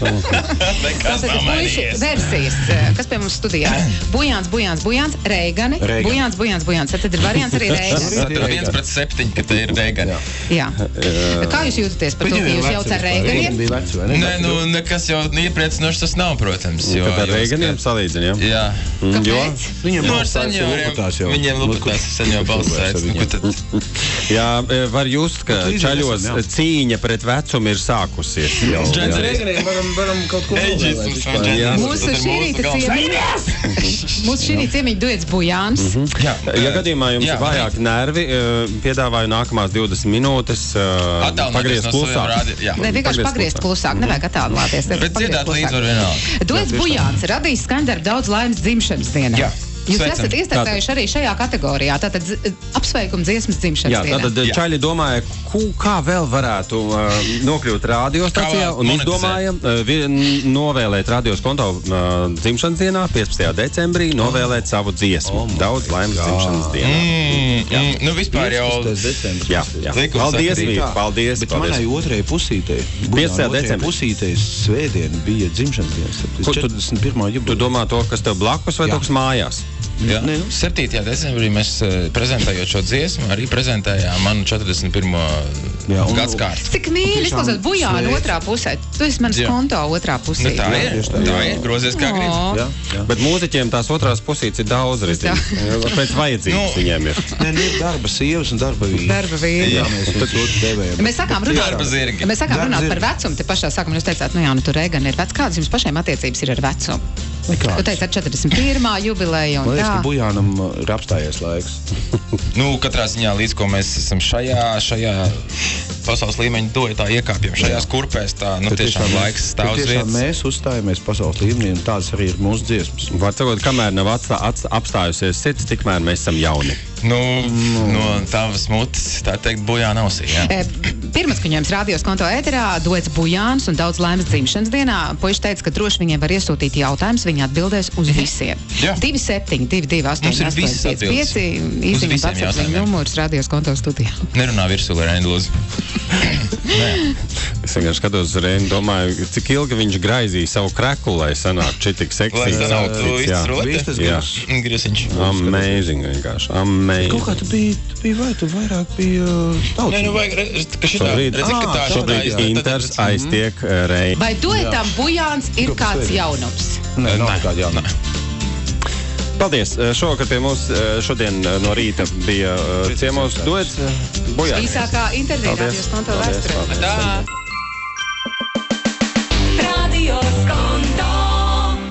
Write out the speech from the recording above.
Nekas nav mainījies. Versijas, kas pie mums studijā ir? Bujāns, Reigani. Bujāns. Tad ir variants arī Reigani. Tad 1/7, ka te ir Reigani. Jā. Kā jūs jūtaties par to, ka jūs jauc ar Reiganiem? Nē, nekas jau iepriecinošs tas nav, protams. Kad ar Reiganiem salīdzinām? Jā. Kāpēc? Viņiem Viņiem lupatās sen jau balsēts. Jā, var just, ka čaļos cīņa pret vecumu ir sākusies. Varam kaut ko Mūsu šī rīta ciemiņa duets Bujāns. Ja gadījumā jums ir vājāki nervi, piedāvāju nākamās 20 minūtes pagriezt klusāk. Ne, vienkārši pagriezt klusāk, nevajag attālināties. Bet dziedāt līdz var vienalga. Duets Bujāns radīs skaņdarbu daudz laimes dzimšanas dienā. Jā. Jūs esat iestartējuši arī šajā kategorijā, tātad apsveikumu dziesmas dzimšanas dienā. Jā, tātad čaļi domāja, kā vēl varētu nokļūt radiostacijā, un izdomāja novēlēt radios konto dzimšanas dienā, 15. decembrī, novēlēt savu dziesmu. Daudz laimes dzimšanas dienā. Nu, vispār jau... Jā. Paldies, Vīri, paldies. Bet manai otrajai pusītei, 15. decembrī. Pusītei svētdien bija dzimšanas dienas. 41. Tu domā to, kas tev blakus vai to, kas mājās? Jā. 7. decembrī mēs prezentējot šo dziesmu, arī prezentējām manu 41. gadskārtu. Cik mīļi izklausās Bujāna otrā pusē. Tu esi manas konto otrā pusē. Tā ir, grozies kā grib. Bet mūziķiem tās otrās pusītes ir daudz redzīgi. Pēc vajadzības viņiem ir. Nē, ir darba sievas un darba vīri. Darba vīri. Jā, mēs otru devējam. Mēs sākām runāt par vecumu. Te pašā sākumā jūs teicāt, tu Reigani ir vecs. Kādas jums pašiem attiecības ir ar vecumu? Tu teici ar 41. jubileju un tā. Liekas, ka Bujānam ir apstājies laiks. Katrā ziņā līdz ko mēs esam šajā pasaules līmeņa duetā iekāpjam šajās kurpēs, tā, tiešām laiks stāv uz vietas. Mēs uzstājamies pasaules līmenī, un tādas arī ir mūsu dziesmas. Var sakot, kamēr nav apstājusies sirds, tikmēr mēs esam jauni. No tavas mutes, tā teikt, Bujāna ausī, jā. Pirmais, ka ņems radios konto ēterā, duets Bujāns un daudz laimes dzimšanas dienā. Puiši teica, ka droši viņiem var iesūtīt jautājumus, viņi atbildēs uz visiem. 27, 22, 8, 8, 5, 5, īsiņas WhatsApp numurs radios konto studijā. Nerunā virsū ar Endlūzu. Es vienkārši skatos uz Reini, domāju, cik ilgi viņš graizīja savu kreklu, lai sanāk šitik seksīgi. Lai sanāk tu grisiņš. Amazing vienkārši, amazing. Kaut kā tu biji vai tu vairāk biji tauts? Nē, vajag, ka šobrīd Inters aiztiek Reini. Vai duetam Bujāns ir kāds jaunums? Nē, nav kāda jaunuma. Paldies! Šovakar pie mums šodien no rīta bija ciemos duets Bujāns. Īsākā intervija radios konto vēsturē.